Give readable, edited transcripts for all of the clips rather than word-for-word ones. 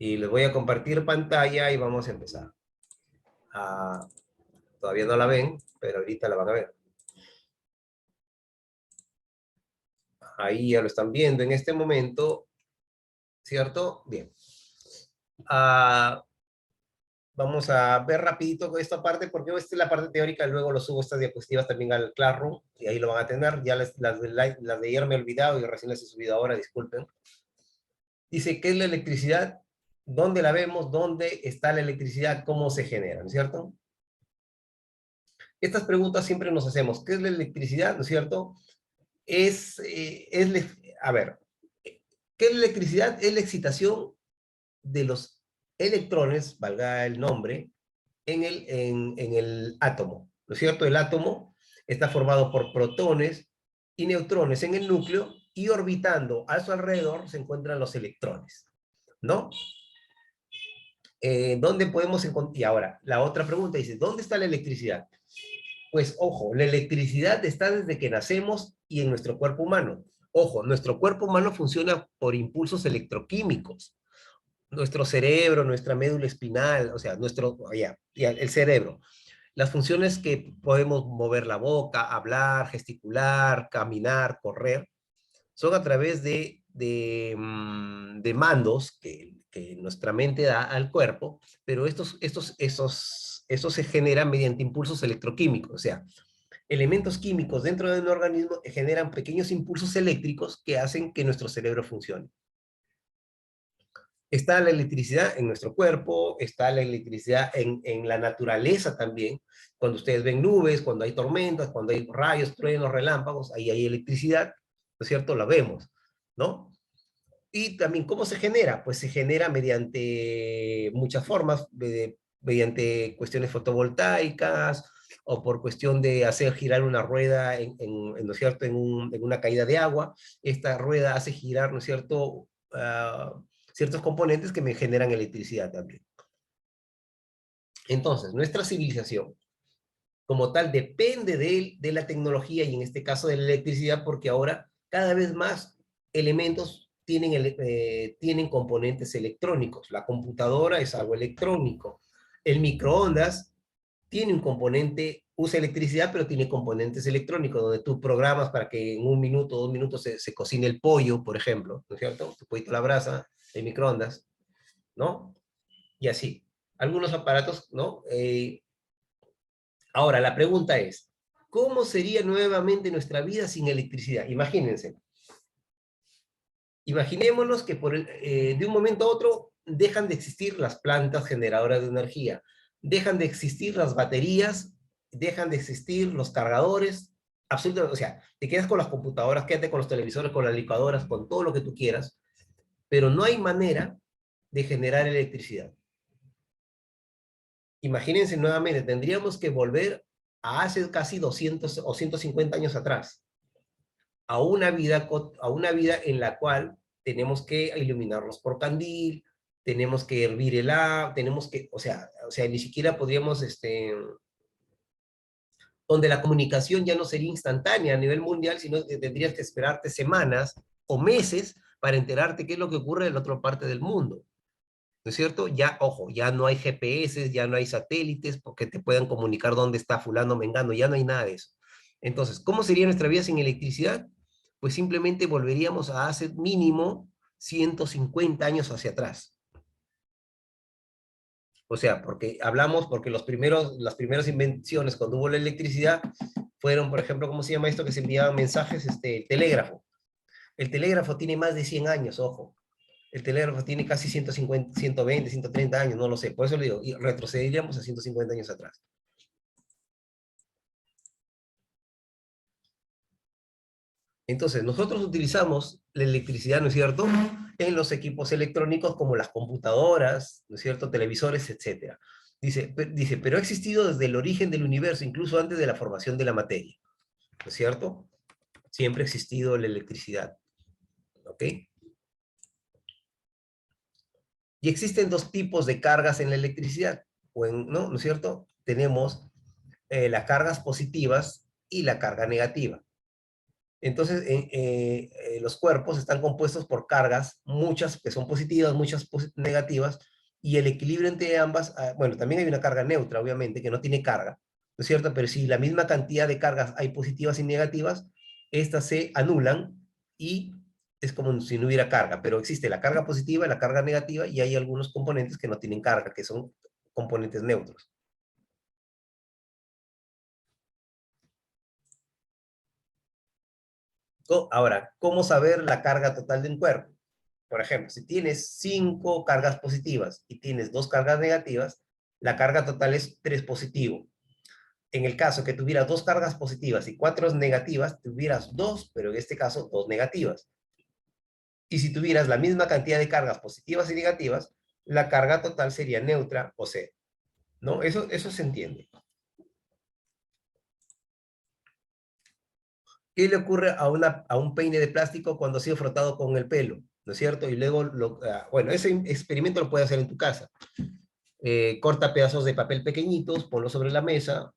Y les voy a compartir pantalla y vamos a empezar. Ah, todavía no la ven, pero ahorita la van a ver. Ahí ya lo están viendo en este momento, ¿cierto? Bien. Vamos a ver rapidito esta parte, porque esta es la parte teórica, luego lo subo estas diapositivas también al Classroom, y ahí lo van a tener. Ya las de ayer me he olvidado y recién las he subido ahora, disculpen. Dice, ¿qué es la electricidad? ¿Dónde la vemos? ¿Dónde está la electricidad? ¿Cómo se genera? ¿No es cierto? Estas preguntas siempre nos hacemos. ¿Qué es la electricidad? ¿No es cierto? A ver, ¿qué es la electricidad? Es la excitación de los electrones, valga el nombre, en el átomo, ¿no es cierto? El átomo está formado por protones y neutrones en el núcleo y orbitando a su alrededor se encuentran los electrones, ¿no? ¿Dónde podemos encontrar? Y ahora, la otra pregunta dice, ¿dónde está la electricidad? Pues ojo, la electricidad está desde que nacemos y en nuestro cuerpo humano. Ojo, nuestro cuerpo humano funciona por impulsos electroquímicos. Nuestro cerebro, nuestra médula espinal, o sea, el cerebro. Las funciones que podemos mover la boca, hablar, gesticular, caminar, correr, son a través de mandos que nuestra mente da al cuerpo, pero estos se generan mediante impulsos electroquímicos, o sea, elementos químicos dentro de un organismo generan pequeños impulsos eléctricos que hacen que nuestro cerebro funcione. Está la electricidad en nuestro cuerpo, está la electricidad en la naturaleza también. Cuando ustedes ven nubes, cuando hay tormentas, cuando hay rayos, truenos, relámpagos, ahí hay electricidad, ¿no es cierto? La vemos, ¿no? Y también, ¿cómo se genera? Pues se genera mediante muchas formas, mediante cuestiones fotovoltaicas, o por cuestión de hacer girar una rueda, ¿no es cierto?, en una caída de agua. Esta rueda hace girar, ¿no es cierto?, ciertos componentes que me generan electricidad también. Entonces, nuestra civilización, como tal, depende de la tecnología y en este caso de la electricidad, porque ahora cada vez más elementos tienen componentes electrónicos. La computadora es algo electrónico. El microondas tiene un componente, usa electricidad, pero tiene componentes electrónicos, donde tú programas para que en 1 minuto, 2 minutos se cocine el pollo, por ejemplo, ¿no es cierto? Tu pollito a la brasa, el microondas, ¿no? Y así. Algunos aparatos, ¿no? Ahora, la pregunta es, ¿cómo sería nuevamente nuestra vida sin electricidad? Imagínense. Imaginémonos que de un momento a otro dejan de existir las plantas generadoras de energía, dejan de existir las baterías, dejan de existir los cargadores, absolutamente, o sea, te quedas con las computadoras, quédate con los televisores, con las licuadoras, con todo lo que tú quieras, pero no hay manera de generar electricidad. Imagínense nuevamente, tendríamos que volver a hace casi 200 o 150 años atrás, a una vida en la cual tenemos que iluminarnos por candil, tenemos que hervir el agua, o sea, ni siquiera podríamos, donde la comunicación ya no sería instantánea a nivel mundial, sino que tendrías que esperarte semanas o meses para enterarte qué es lo que ocurre en la otra parte del mundo. ¿No es cierto? Ya, ojo, ya no hay GPS, ya no hay satélites porque te puedan comunicar dónde está fulano, mengano, ya no hay nada de eso. Entonces, ¿cómo sería nuestra vida sin electricidad? Pues simplemente volveríamos a hace mínimo 150 años hacia atrás. O sea, porque las primeras invenciones cuando hubo la electricidad fueron, por ejemplo, ¿cómo se llama esto que se enviaban mensajes? El telégrafo. El telégrafo tiene más de 100 años, ojo. El telégrafo tiene casi 150, 120, 130 años, no lo sé. Por eso le digo, y retrocederíamos a 150 años atrás. Entonces, nosotros utilizamos la electricidad, ¿no es cierto?, en los equipos electrónicos como las computadoras, ¿no es cierto?, televisores, etcétera. Dice, pero ha existido desde el origen del universo, incluso antes de la formación de la materia, ¿no es cierto? Siempre ha existido la electricidad, ¿ok? Y existen dos tipos de cargas en la electricidad, ¿no? ¿No es cierto? Tenemos las cargas positivas y la carga negativa. Entonces, los cuerpos están compuestos por cargas, muchas que son positivas, muchas negativas, y el equilibrio entre ambas, bueno, también hay una carga neutra, obviamente, que no tiene carga, ¿no es cierto? Pero si la misma cantidad de cargas hay positivas y negativas, estas se anulan y es como si no hubiera carga, pero existe la carga positiva y la carga negativa, y hay algunos componentes que no tienen carga, que son componentes neutros. Ahora, ¿cómo saber la carga total de un cuerpo? Por ejemplo, si tienes 5 cargas positivas y tienes 2 cargas negativas, la carga total es 3 positivo. En el caso que tuvieras 2 cargas positivas y 4 negativas, tuvieras 2, pero en este caso 2 negativas. Y si tuvieras la misma cantidad de cargas positivas y negativas, la carga total sería neutra o cero, ¿no? Eso se entiende. ¿Qué le ocurre a un peine de plástico cuando ha sido frotado con el pelo? ¿No es cierto? Y luego, bueno, ese experimento lo puedes hacer en tu casa. Corta pedazos de papel pequeñitos, ponlo sobre la mesa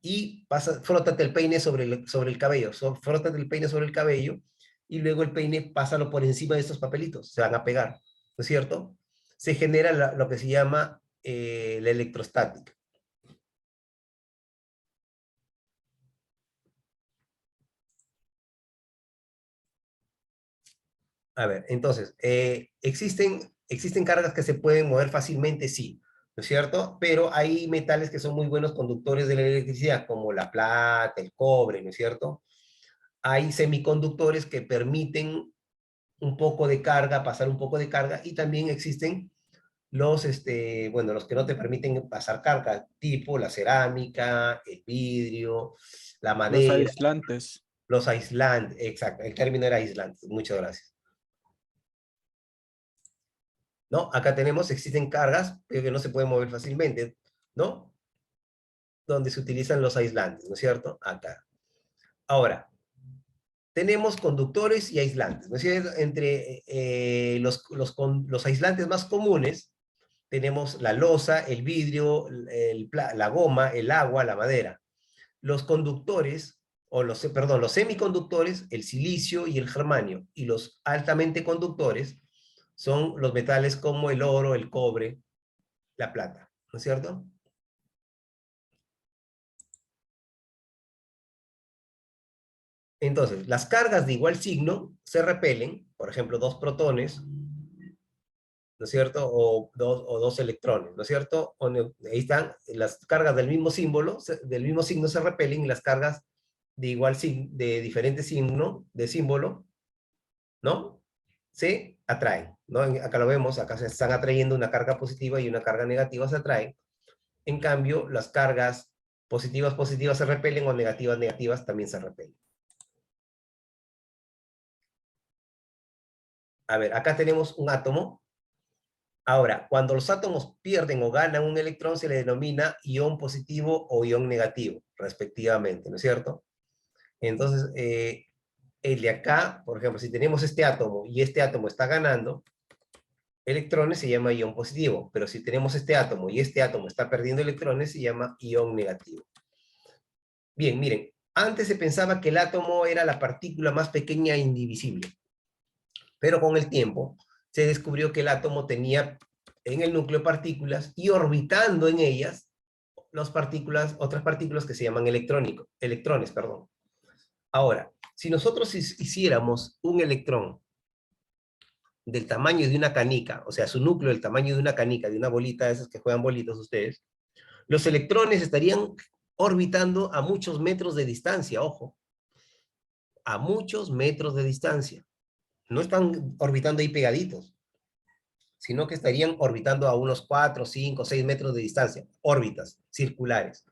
y frótate el peine sobre el cabello. Frótate el peine sobre el cabello y luego el peine pásalo por encima de estos papelitos. Se van a pegar, ¿no es cierto? Se genera lo que se llama la electrostática. A ver, entonces, existen cargas que se pueden mover fácilmente, sí, ¿no es cierto? Pero hay metales que son muy buenos conductores de la electricidad, como la plata, el cobre, ¿no es cierto? Hay semiconductores que permiten un poco de carga, pasar un poco de carga, y también existen bueno, los que no te permiten pasar carga, tipo la cerámica, el vidrio, la Los madera, aislantes. los aislantes, exacto, el término era aislantes, muchas gracias. ¿No? Acá tenemos, existen cargas, pero que no se pueden mover fácilmente, ¿no? Donde se utilizan los aislantes, ¿no es cierto? Acá. Ahora, tenemos conductores y aislantes, ¿no es cierto? Entre los aislantes más comunes, tenemos la loza, el vidrio, la goma, el agua, la madera. Los conductores, perdón, los semiconductores, el silicio y el germanio, y los altamente conductores son los metales como el oro, el cobre, la plata, ¿no es cierto? Entonces, las cargas de igual signo se repelen, por ejemplo, 2 protones, ¿no es cierto? O dos electrones, ¿no es cierto? Ahí están, las cargas del mismo símbolo, del mismo signo se repelen, y las cargas de de diferente signo, de símbolo, ¿no? Se atraen, ¿no? Acá lo vemos, acá se están atrayendo una carga positiva y una carga negativa se atraen. En cambio, las cargas positivas se repelen, o negativas también se repelen. A ver, acá tenemos un átomo. Ahora, cuando los átomos pierden o ganan un electrón, se le denomina ión positivo o ión negativo, respectivamente, ¿no es cierto? Entonces, el de acá, por ejemplo, si tenemos este átomo y este átomo está ganando electrones, se llama ión positivo, pero si tenemos este átomo y este átomo está perdiendo electrones, se llama ión negativo. Bien, miren, antes se pensaba que el átomo era la partícula más pequeña e indivisible, pero con el tiempo se descubrió que el átomo tenía en el núcleo partículas, y orbitando en ellas otras partículas que se llaman electrones, perdón. Ahora, si nosotros hiciéramos un electrón del tamaño de una canica, o sea, su núcleo del tamaño de una canica, de una bolita de esas que juegan bolitos ustedes, los electrones estarían orbitando a muchos metros de distancia, ojo, a muchos metros de distancia. No están orbitando ahí pegaditos, sino que estarían orbitando a unos 4, 5, 6 metros de distancia, órbitas circulares.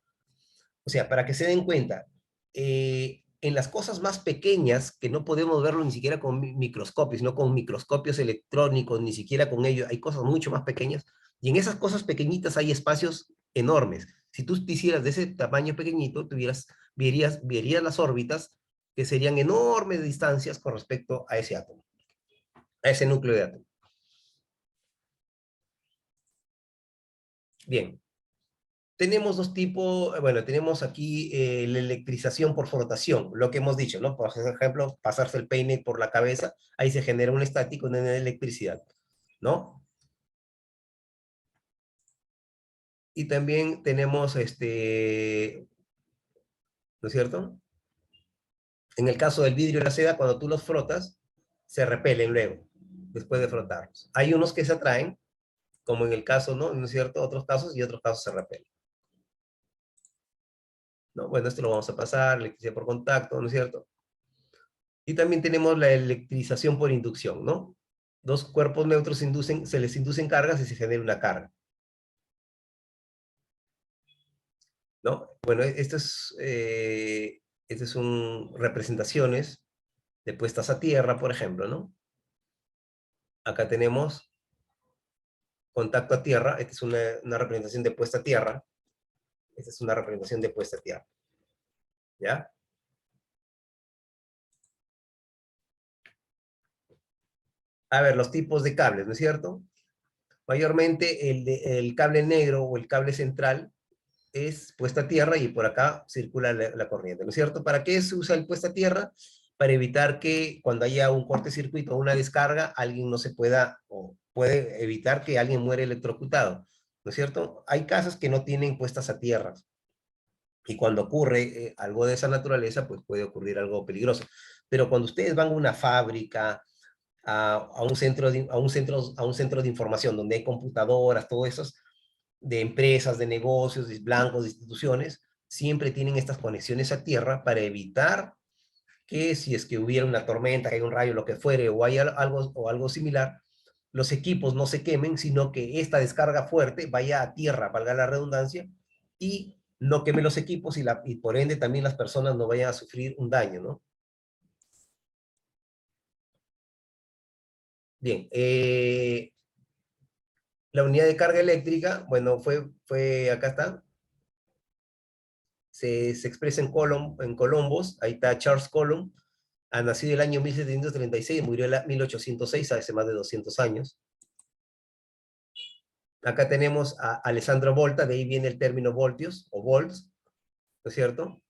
O sea, para que se den cuenta, en las cosas más pequeñas, que no podemos verlo ni siquiera con microscopios, no con microscopios electrónicos, ni siquiera con ellos, hay cosas mucho más pequeñas, y en esas cosas pequeñitas hay espacios enormes. Si tú te hicieras de ese tamaño pequeñito, verías las órbitas, que serían enormes distancias con respecto a ese átomo, a ese núcleo de átomo. Bien, Tenemos dos tipos, bueno, tenemos aquí la electrización por frotación, lo que hemos dicho, ¿no? Por ejemplo, pasarse el peine por la cabeza, ahí se genera un estático, una electricidad, ¿no? Y también tenemos, ¿no es cierto? En el caso del vidrio y la seda, cuando tú los frotas, se repelen luego, después de frotarlos. Hay unos que se atraen, como en el caso, ¿no? ¿No es cierto? Otros casos y otros casos se repelen, ¿no? Bueno, esto lo vamos a pasar, electricidad por contacto, ¿no es cierto? Y también tenemos la electrización por inducción, ¿no? Dos cuerpos neutros se les inducen cargas y se genera una carga, ¿no? Bueno, este es representaciones de puestas a tierra, por ejemplo, ¿no? Acá tenemos contacto a tierra, esta es una representación de puesta a tierra, esta es una representación de puesta a tierra, ¿ya? A ver, los tipos de cables, ¿no es cierto? Mayormente el cable negro o el cable central es puesta a tierra y por acá circula la corriente, ¿no es cierto? ¿Para qué se usa el puesta a tierra? Para evitar que cuando haya un cortocircuito o una descarga, alguien no se pueda, o puede evitar que alguien muera electrocutado, ¿no es cierto? Hay casas que no tienen puestas a tierra y cuando ocurre algo de esa naturaleza, pues puede ocurrir algo peligroso. Pero cuando ustedes van a una fábrica, a un centro a un centro de información donde hay computadoras, todo eso, de empresas, de negocios, de blancos, de instituciones, siempre tienen estas conexiones a tierra para evitar que si es que hubiera una tormenta, que hay un rayo, lo que fuere, o hay algo similar, los equipos no se quemen, sino que esta descarga fuerte vaya a tierra, valga la redundancia, y no queme los equipos y por ende también las personas no vayan a sufrir un daño, ¿no? Bien, la unidad de carga eléctrica, bueno, acá está, se expresa en Colombos, ahí está Charles Coulomb, ha nacido el año 1736, murió en 1806, hace más de 200 años. Acá tenemos a Alessandro Volta, de ahí viene el término voltios o volts, ¿no es cierto?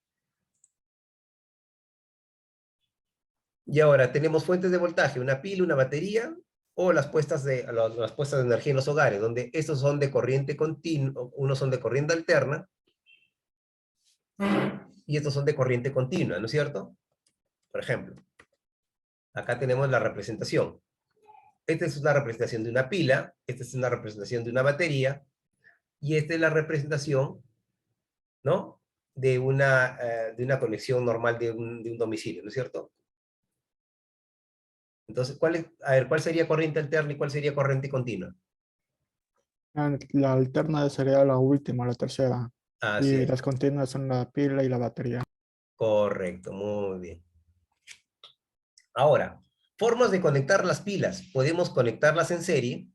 Y ahora tenemos fuentes de voltaje, una pila, una batería, o las puestas de energía en los hogares, donde estos son de corriente continua, unos son de corriente alterna, y estos son de corriente continua, ¿no es cierto? Por ejemplo, acá tenemos la representación. Esta es una representación de una pila, esta es una representación de una batería, y esta es la representación, ¿no? De una conexión normal de un domicilio, ¿no es cierto? Entonces, a ver, ¿cuál sería corriente alterna y cuál sería corriente continua? La alterna sería la última, la tercera. Así Y es, las continuas son la pila y la batería. correcto, muy bien. Ahora, formas de conectar las pilas. Podemos conectarlas en serie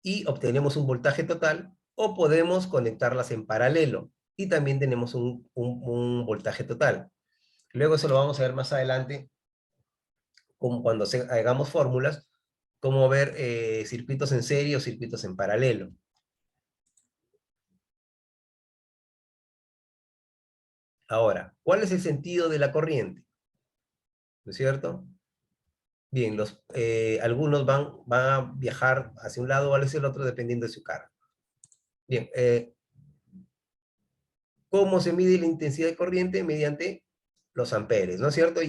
y obtenemos un voltaje total, o podemos conectarlas en paralelo y también tenemos un voltaje total. Luego eso lo vamos a ver más adelante, como cuando hagamos fórmulas, cómo ver circuitos en serie o circuitos en paralelo. Ahora, ¿cuál es el sentido de la corriente? ¿No es cierto? Bien, algunos van a viajar hacia un lado o hacia el otro dependiendo de su carga. Bien, ¿cómo se mide la intensidad de corriente? Mediante los amperes, ¿no es cierto?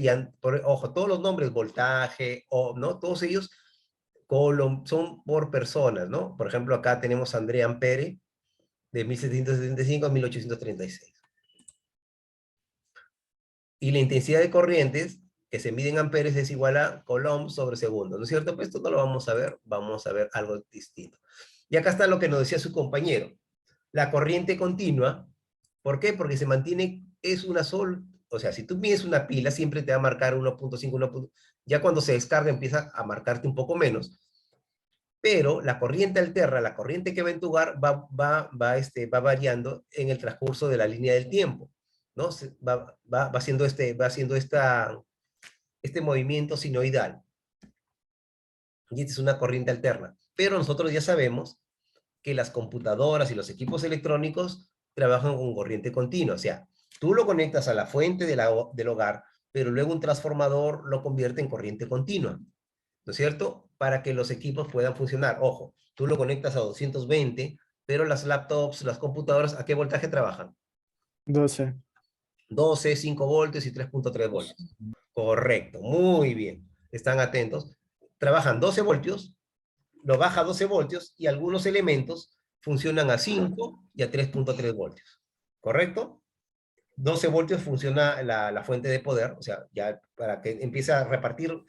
Ojo, todos los nombres, voltaje, ¿no? Todos ellos son por personas, ¿no? Por ejemplo, acá tenemos a Andrea Ampere, de 1775 a 1836. Y la intensidad de corrientes, que se mide en amperes, es igual a Coulomb sobre segundo, ¿no es cierto? Pues esto no lo vamos a ver algo distinto. Y acá está lo que nos decía su compañero. La corriente continua, ¿por qué? Porque se mantiene, es una sola, o sea, si tú mides una pila, siempre te va a marcar 1.5, 1. Ya cuando se descarga empieza a marcarte un poco menos, pero la corriente alterna, la corriente que va en tu hogar, va variando en el transcurso de la línea del tiempo, ¿no? Va haciendo este movimiento sinoidal, y esta es una corriente alterna. Pero nosotros ya sabemos que las computadoras y los equipos electrónicos trabajan con corriente continua. O sea, tú lo conectas a la fuente del hogar, pero luego un transformador lo convierte en corriente continua, ¿no es cierto? Para que los equipos puedan funcionar. Ojo, tú lo conectas a 220, pero las laptops, las computadoras, ¿a qué voltaje trabajan? 12. 12, 5 voltios y 3.3 voltios. Correcto, muy bien. Están atentos. Trabajan 12 voltios, lo baja a 12 voltios y algunos elementos funcionan a 5 y a 3.3 voltios. ¿Correcto? 12 voltios funciona la fuente de poder, o sea, ya para que empiece a repartir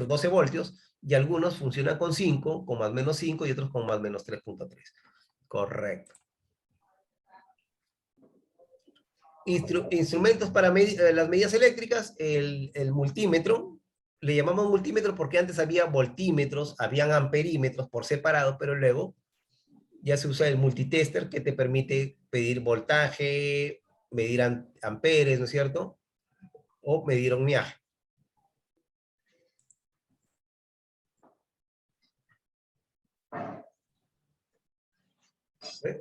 12 voltios, y algunos funcionan con 5, con más menos 5, y otros con más menos 3.3. Correcto. Instrumentos para las medidas eléctricas, el multímetro, le llamamos multímetro porque antes había voltímetros, habían amperímetros por separado, pero luego ya se usa el multitester que te permite pedir voltaje, medir amperes, ¿no es cierto? O medir ohmiaje.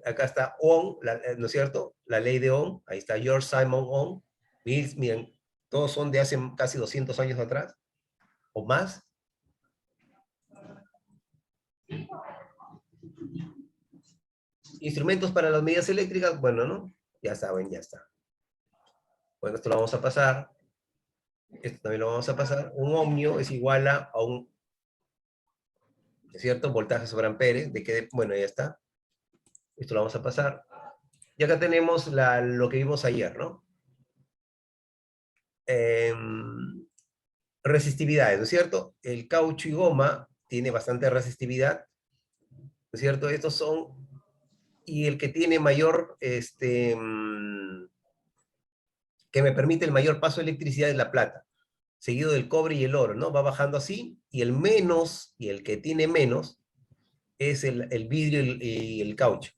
Acá está Ohm, ¿no es cierto? La ley de Ohm, ahí está George Simon Ohm. Miren, todos son de hace casi 200 años atrás, o más. Instrumentos para las medidas eléctricas, bueno, ¿no? Ya saben, ya está. Bueno, esto lo vamos a pasar. Esto también lo vamos a pasar. Un ohmio es igual a un, ¿es cierto? Voltaje sobre amperes, bueno, ya está. Esto lo vamos a pasar. Y acá tenemos lo que vimos ayer, ¿no? Resistividades, ¿no es cierto? El caucho y goma tiene bastante resistividad, ¿no es cierto? Estos son, y el que tiene mayor, que me permite el mayor paso de electricidad es la plata, seguido del cobre y el oro, ¿no? Va bajando así, y el menos, y el que tiene menos, es el vidrio y el caucho,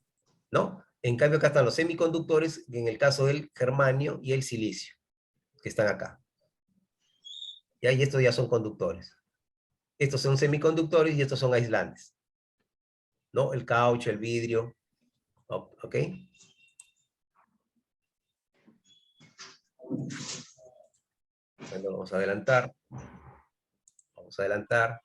¿no? En cambio acá están los semiconductores, en el caso del germanio y el silicio, que están acá. Y ahí estos ya son conductores. Estos son semiconductores y estos son aislantes, ¿no? El caucho, el vidrio, ¿ok? Bueno, vamos a adelantar. Vamos a adelantar.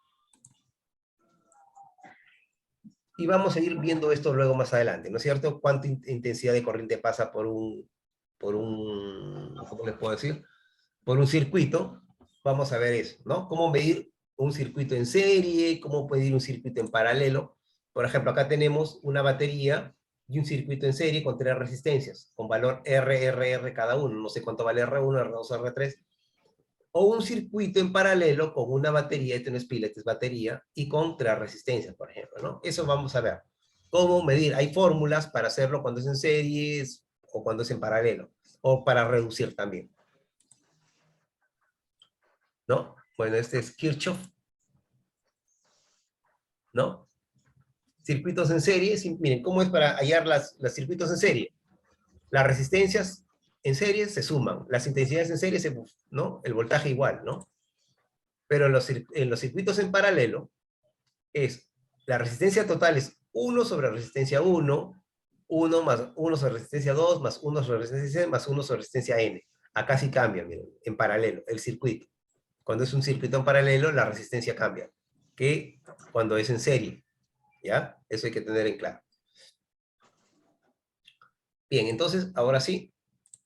Y vamos a ir viendo esto luego más adelante, ¿no es cierto? Cuánta intensidad de corriente pasa por un, ¿cómo les puedo decir? Por un circuito. Vamos a ver eso, ¿no? Cómo medir un circuito en serie, cómo medir un circuito en paralelo. Por ejemplo, acá tenemos una batería y un circuito en serie con 3 resistencias, con valor R cada uno. No sé cuánto vale R1, R2, R3. O un circuito en paralelo con una batería, este no es pila, este es batería, y con 3 resistencias, por ejemplo, ¿no? Eso vamos a ver. ¿Cómo medir? Hay fórmulas para hacerlo cuando es en series o cuando es en paralelo, o para reducir también, ¿no? Bueno, este es Kirchhoff, ¿no? Circuitos en serie, miren, ¿cómo es para hallar los circuitos en serie? Las resistencias en serie se suman, las intensidades en serie ¿no? El voltaje igual, ¿no? Pero en los circuitos en paralelo, la resistencia total es 1 sobre resistencia 1, 1 más 1 sobre resistencia 2, más 1 sobre resistencia C, más 1 sobre resistencia N. Acá sí cambia, miren, en paralelo, el circuito. Cuando es un circuito en paralelo, la resistencia cambia, que cuando es en serie, ¿ya? Eso hay que tener en claro. Bien, entonces, ahora sí,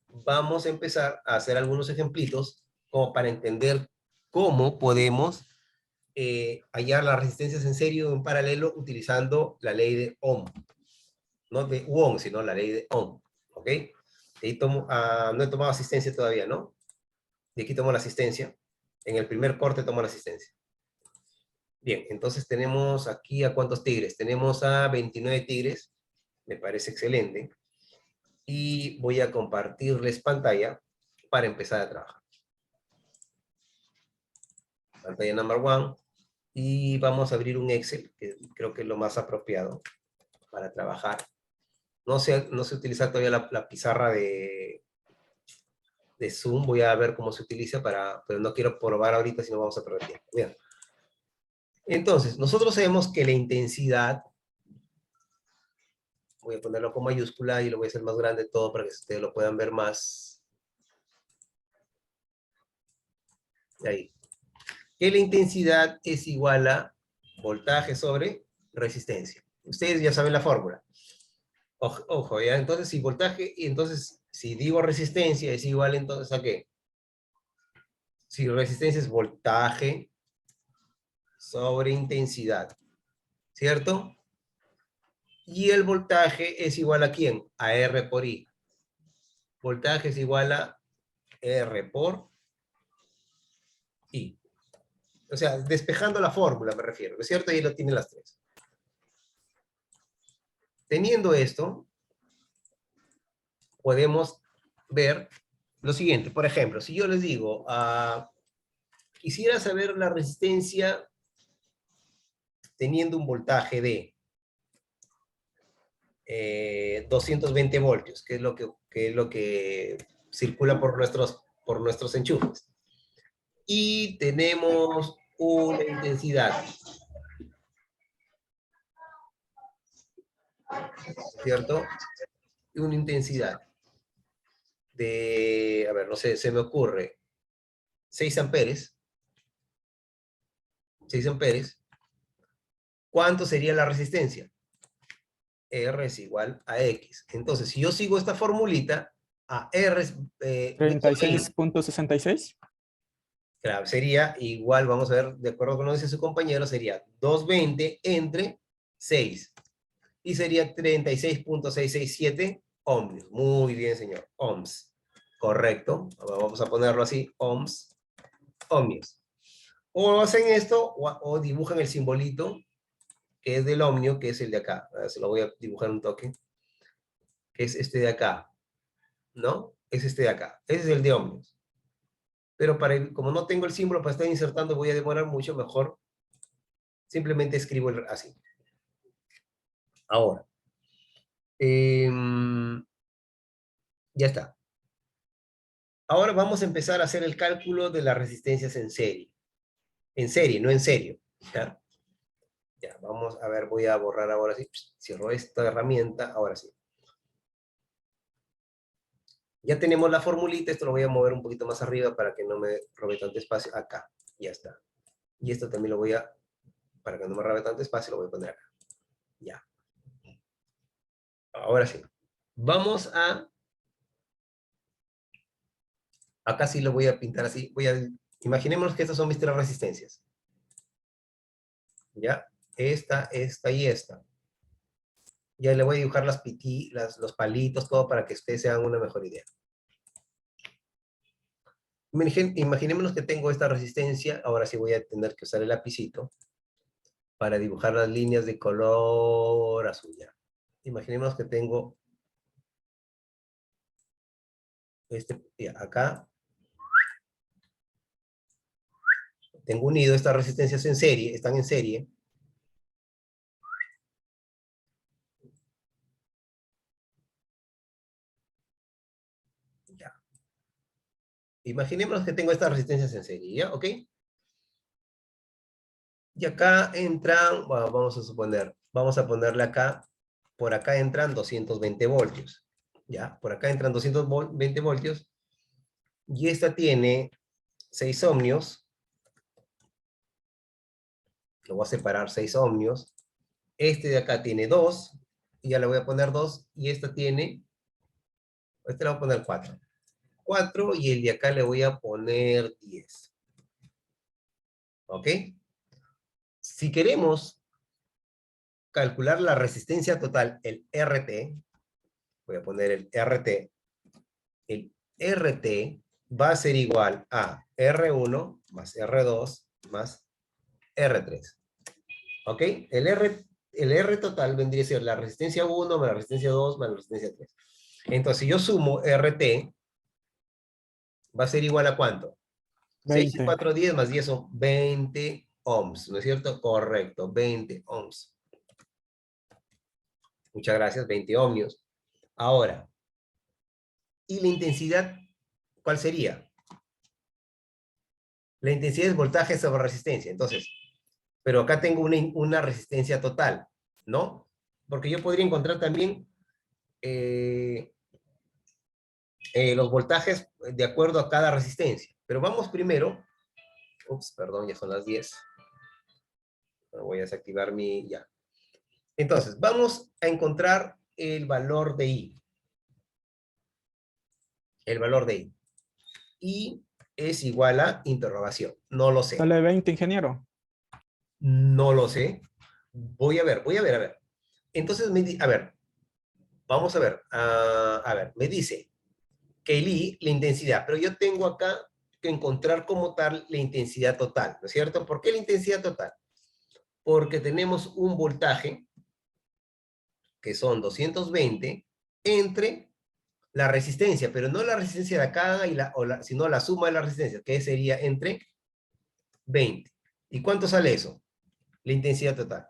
vamos a empezar a hacer algunos ejemplitos como para entender cómo podemos hallar las resistencias en serie o en paralelo utilizando la ley de Ohm. No de Ohm, sino la ley de Ohm. ¿Ok? Ahí no he tomado asistencia todavía, ¿no? Y aquí tomo la asistencia. En el primer corte tomo la asistencia. Bien, entonces tenemos aquí a cuántos tigres. Tenemos a 29 tigres. Me parece excelente. Y voy a compartirles pantalla para empezar a trabajar. Pantalla number 1. Y vamos a abrir un Excel, que creo que es lo más apropiado para trabajar. No sé utilizar todavía la pizarra de Zoom. Voy a ver cómo se utiliza, pero no quiero probar ahorita, si no vamos a perder tiempo. Bien. Entonces, nosotros sabemos que la intensidad voy a ponerlo con mayúscula y lo voy a hacer más grande todo para que ustedes lo puedan ver más. Ahí. Que la intensidad es igual a voltaje sobre resistencia. Ustedes ya saben la fórmula. Ojo, ya, entonces si voltaje, y entonces si digo resistencia es igual entonces ¿a qué? Si resistencia es voltaje sobre intensidad, ¿cierto? Y el voltaje es igual a ¿quién? A R por I. Voltaje es igual a R por I. O sea, despejando la fórmula me refiero, ¿no es cierto? Ahí lo tienen las tres. Teniendo esto, podemos ver lo siguiente. Por ejemplo, si yo les digo, quisiera saber la resistencia teniendo un voltaje de 220 voltios, que es lo que circula por nuestros enchufes. Y tenemos una intensidad, ¿cierto? Una intensidad de, a ver, no sé, se me ocurre, 6 amperes. 6 amperes. ¿Cuánto sería la resistencia? R es igual a X. Entonces, si yo sigo esta formulita, a R es... 36.66. Claro, sería igual, vamos a ver, de acuerdo con lo que dice su compañero, sería 220 entre 6. Y sería 36.667 ohmios. Muy bien, señor. Ohms. Correcto. Vamos a ponerlo así. Ohms. Ohmios. O hacen esto o dibujan el simbolito que es del ohmio, que es el de acá. Se lo voy a dibujar un toque. Que es este de acá. ¿No? Es este de acá. Ese es el de ohmios. Pero como no tengo el símbolo para estar insertando, voy a demorar mucho, mejor simplemente escribo así. Ahora, ya está. Ahora vamos a empezar a hacer el cálculo de las resistencias en serie. En serie, no en serio. ¿Ya? Ya, vamos a ver, voy a borrar ahora sí. Cierro esta herramienta, ahora sí. Ya tenemos la formulita, esto lo voy a mover un poquito más arriba para que no me robe tanto espacio. Acá, ya está. Y esto también lo voy a, para que no me robe tanto espacio, lo voy a poner acá. Ya. Ahora sí. Vamos a... Acá sí lo voy a pintar así. Imaginémonos que estas son mis tres resistencias. ¿Ya? Esta y esta. Ya le voy a dibujar los palitos, todo para que ustedes se hagan una mejor idea. Imaginémonos que tengo esta resistencia. Ahora sí voy a tener que usar el lapicito para dibujar las líneas de color azul. Ya. Imaginémonos que tengo ya, acá. Tengo unido estas resistencias en serie, están en serie. Ya. Imaginémonos que tengo estas resistencias en serie, ¿ya? ¿Ok? Y acá entran, bueno, vamos a ponerle acá, por acá entran 220 voltios, ¿ya? Por acá entran 220 voltios, y esta tiene 6 ohmios, lo voy a separar 6 ohmios, este de acá tiene 2, y ya le voy a poner 2, y esta tiene, este le voy a poner 4. 4, y el de acá le voy a poner 10. ¿Ok? Si queremos calcular la resistencia total, el RT, voy a poner el RT va a ser igual a R1 más R2 más R3. ¿Ok? El R total vendría a ser la resistencia 1 más la resistencia 2 más la resistencia 3. Entonces, si yo sumo RT, va a ser igual a ¿cuánto? 6 y 20. 4, 10 más 10 son 20 ohms, ¿no es cierto? Correcto, 20 ohms. Muchas gracias, 20 ohmios. Ahora, ¿y la intensidad cuál sería? La intensidad es voltaje sobre resistencia. Entonces, pero acá tengo una resistencia total, ¿no? Porque yo podría encontrar también los voltajes de acuerdo a cada resistencia. Pero vamos primero, ups, perdón, ya son las 10. Voy a desactivar mi, ya. Entonces, vamos a encontrar el valor de I. El valor de I. I es igual a interrogación. No lo sé. Sale 20, ingeniero. No lo sé. Voy a ver. A ver. Entonces, a ver, vamos a ver. A ver, me dice que el I, la intensidad, pero yo tengo acá que encontrar como tal la intensidad total, ¿no es cierto? ¿Por qué la intensidad total? Porque tenemos un voltaje, que son 220, entre la resistencia, pero no la resistencia de acá, sino la suma de las resistencias, que sería entre 20. ¿Y cuánto sale eso? La intensidad total.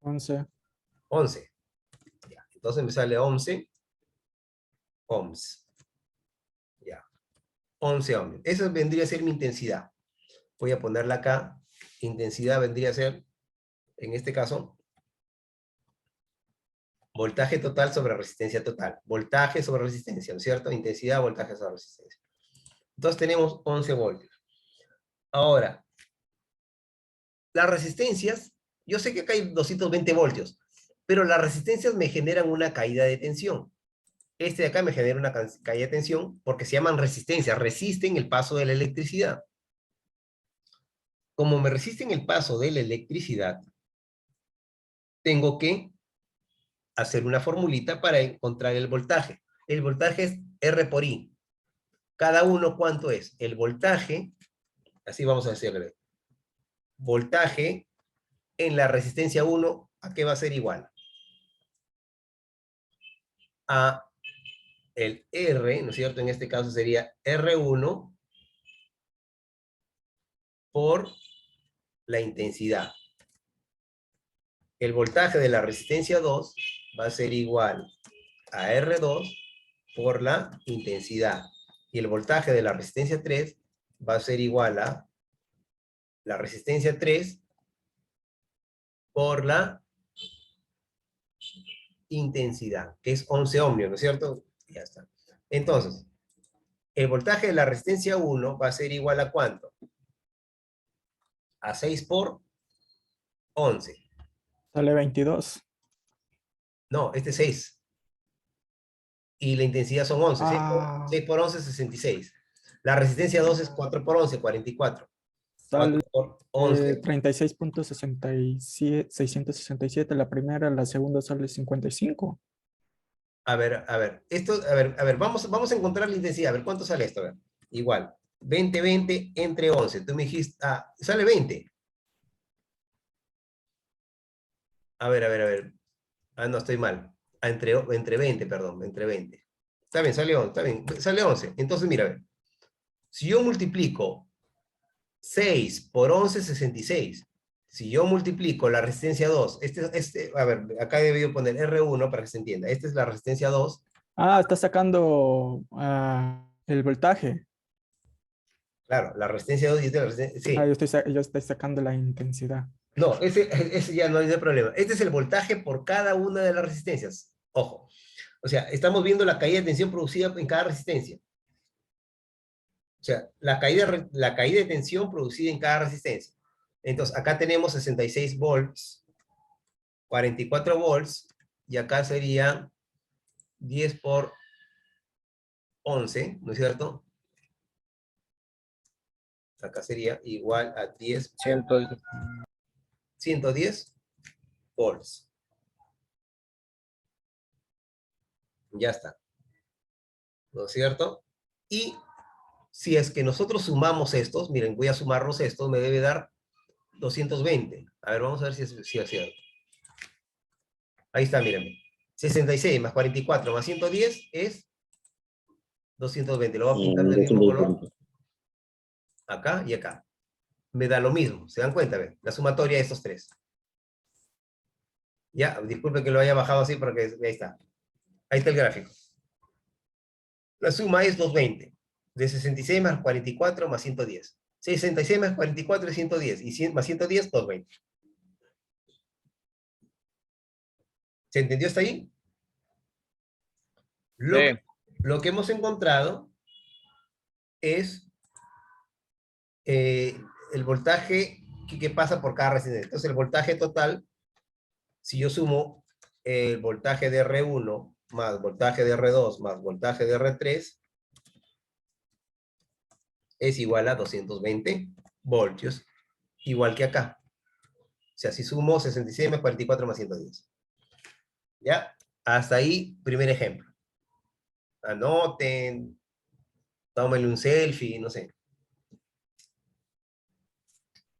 11. 11. Ya. Entonces me sale 11 ohms. Ya. 11 ohms. Eso vendría a ser mi intensidad. Voy a ponerla acá. Intensidad vendría a ser, en este caso, voltaje total sobre resistencia total. Voltaje sobre resistencia, ¿no es cierto? Intensidad, voltaje sobre resistencia. Entonces tenemos 11 voltios. Ahora, las resistencias, yo sé que acá hay 220 voltios, pero las resistencias me generan una caída de tensión. Este de acá me genera una caída de tensión porque se llaman resistencias, resisten el paso de la electricidad. Como me resisten el paso de la electricidad, tengo que hacer una formulita para encontrar el voltaje. El voltaje es R por I. Cada uno, ¿cuánto es? El voltaje, así vamos a decirle, voltaje en la resistencia 1, ¿a qué va a ser igual? A el R, ¿no es cierto? En este caso sería R1 por la intensidad. El voltaje de la resistencia 2 va a ser igual a R2 por la intensidad. Y el voltaje de la resistencia 3 va a ser igual a la resistencia 3 por la intensidad, que es 11 ohmios, ¿no es cierto? Ya está. Entonces, el voltaje de la resistencia 1 va a ser igual a ¿cuánto? A 6 por 11. Sale 22. No, este es 6. Y la intensidad son 11. 6 Ah, por 11 es 66. La resistencia 2 es 4 por 11, 44. 4 sale por 11. 36.667 la primera, la segunda sale 55. A ver, esto, a ver, vamos a encontrar la intensidad. A ver, ¿cuánto sale esto? A ver, igual. 20, 20 entre 11. Tú me dijiste, sale 20. A ver. No, estoy mal. Entre 20, perdón, entre 20. Está bien, sale 11, está bien, sale 11. Entonces, mira, a ver. Si yo multiplico 6 por 11, 66. Si yo multiplico la resistencia 2, a ver, acá he debido poner R1 para que se entienda. Esta es la resistencia 2. Ah, está sacando el voltaje. Claro, la resistencia 2 y esta es la resistencia, Ah, sí. yo estoy sacando la intensidad. No, ese ya no hay problema. Este es el voltaje por cada una de las resistencias. Ojo. O sea, estamos viendo la caída de tensión producida en cada resistencia. O sea, la caída de tensión producida en cada resistencia. Entonces, acá tenemos 66 volts, 44 volts, y acá sería 10 por 11, ¿no es cierto? Acá sería igual a 10, 110 volts. Ya está, ¿no es cierto? Y si es que nosotros sumamos estos, miren, voy a sumarlos estos, me debe dar 220. A ver, vamos a ver si es cierto. Ahí está, mírenme. 66 más 44 más 110 es 220. Lo voy a pintar del mismo color. Acá y acá. Me da lo mismo. ¿Se dan cuenta? ¿Ven? La sumatoria de estos tres. Ya, disculpe que lo haya bajado así porque ahí está. Ahí está el gráfico. La suma es 220. De 66 más 44 más 110. 66 más 44 es 110. Y 100 más 110, 220. ¿Se entendió hasta ahí? Lo, Sí. lo que hemos encontrado es el voltaje que pasa por cada resistencia. Entonces, el voltaje total, si yo sumo el voltaje de R1 más voltaje de R2 más voltaje de R3, es igual a 220 voltios, igual que acá. O sea, si sumo 66 más 44 más 110. ¿Ya? Hasta ahí, primer ejemplo. Anoten, tómenle un selfie, no sé.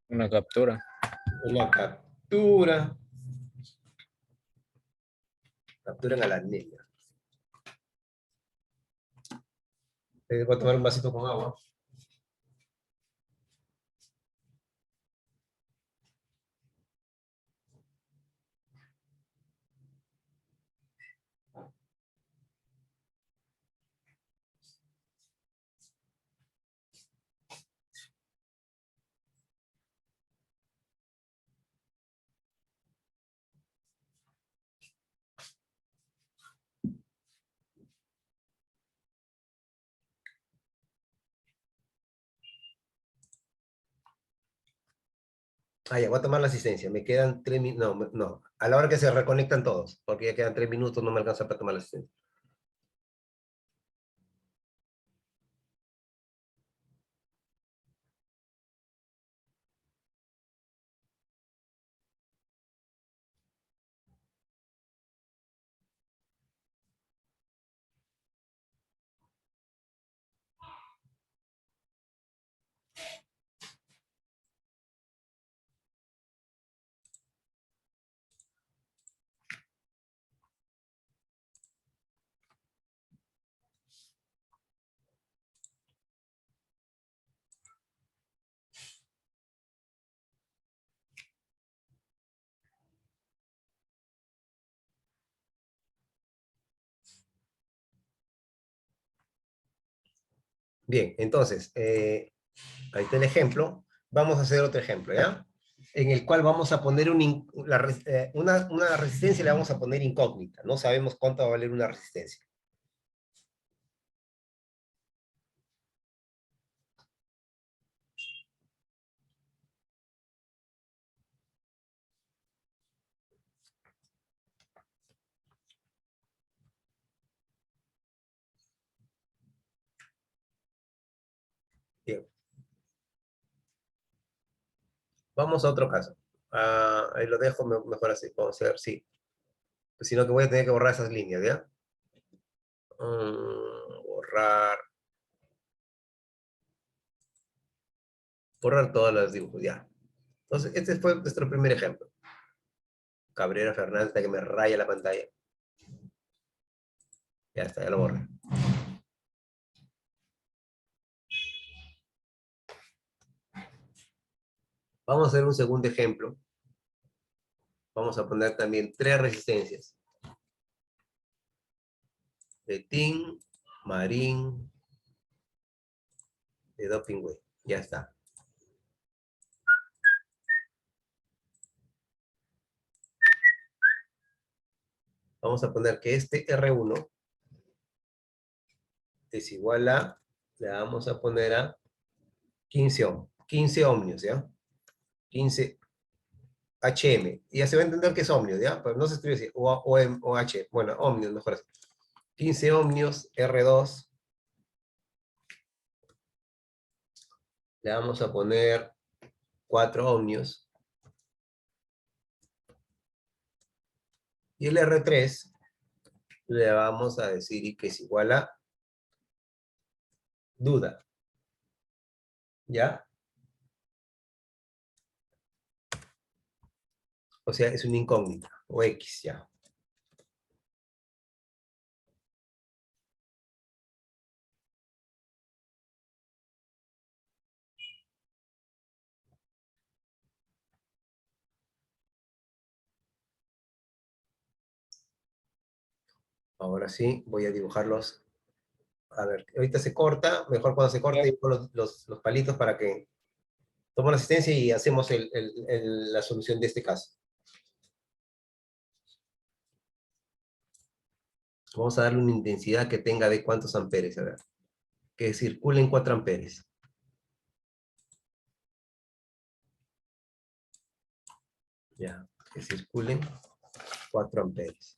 Una captura. Una captura. Capturen a la niña. Voy a tomar un vasito con agua. Ah, ya, voy a tomar la asistencia. Me quedan 3 minutos. No, no. A la hora que se reconectan todos, porque ya quedan 3 minutos, no me alcanza para tomar la asistencia. Bien, entonces, ahí está el ejemplo. Vamos a hacer otro ejemplo, ¿ya? En el cual vamos a poner una resistencia, le vamos a poner incógnita. No sabemos cuánto va a valer una resistencia. Bien. Vamos a otro caso. Ahí lo dejo mejor así. Vamos a ver, sí. Pues si no, que voy a tener que borrar esas líneas, ¿ya? Borrar. Borrar todas las dibujos, ya. Entonces, este fue nuestro primer ejemplo. Cabrera Fernández, que me raya la pantalla. Ya está, ya lo borré. Vamos a hacer un segundo ejemplo. Vamos a poner también 3 resistencias. De tin, marín, de dopingüe. Ya está. Vamos a poner que este R1 es igual a, le vamos a poner a 15 ohmios, ¿ya? 15 HM. Y ya se va a entender que es ohmios, ¿ya? Pero no se escribe así, o H. Bueno, ohmios, mejor así. 15 ohmios, R2. Le vamos a poner 4 ohmios. Y el R3 le vamos a decir que es igual a duda. ¿Ya? O sea, es una incógnita, o X, ya. Ahora sí, voy a dibujarlos. A ver, ahorita se corta, mejor cuando se corte, dibujo los palitos para que tomo la asistencia y hacemos la solución de este caso. Vamos a darle una intensidad que tenga de cuántos amperes, a ver. Que circulen 4 amperes. Ya, que circulen 4 amperes.